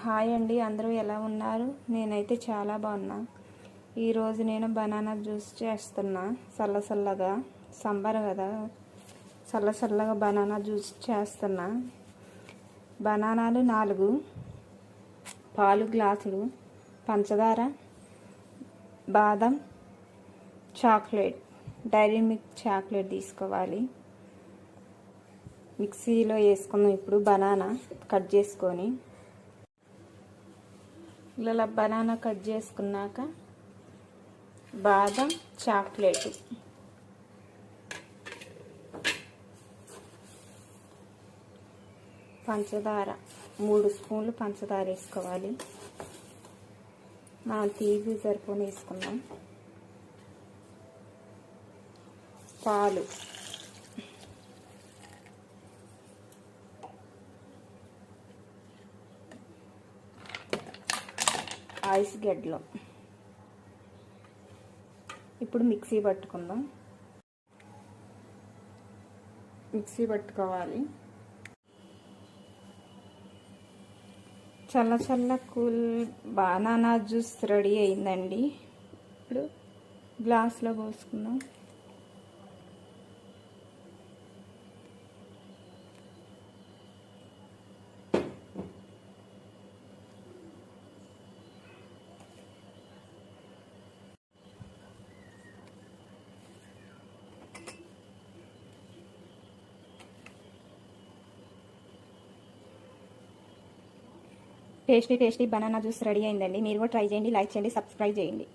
Hi అండి, అందరూ ఎలా ఉన్నారు? నేనైతే చాలా బాగున్నా. ఈరోజు నేను బనానా జ్యూస్ చేస్తున్నా. చల్లగా సమ్మర్ కదా, చల్లగా బనానా జ్యూస్ చేస్తున్నా. బనానాలు 4, పాలు గ్లాసులు, పంచదార, బాదం, చాక్లెట్, డైరీ మిల్క్ చాక్లెట్ తీసుకోవాలి. మిక్సీలో వేసుకుందాం. ఇప్పుడు బనానా కట్ చేసుకొని, ఇలా బనానా కట్ చేసుకున్నాక బాదం, చాక్లెట్, పంచదార 3 స్పూన్లు పంచదార వేసుకోవాలి. మనం తీపి సరిపోని వేసుకుందాం. పాలు, ఐస్ గడ్డలు. ఇప్పుడు మిక్సీ పట్టుకుందాం. మిక్సీ పట్టుకోవాలి. చల్ల కూల్ బనానా జ్యూస్ రెడీ అయిందండి. ఇప్పుడు గ్లాస్లో పోసుకుందాం. టేస్టీ బనానా జ్యూస్ రెడీ అయిందండి. మీరు కూడా ట్రై చేయండి, లైక్ చేయండి, సబ్స్క్రైబ్ చేయండి.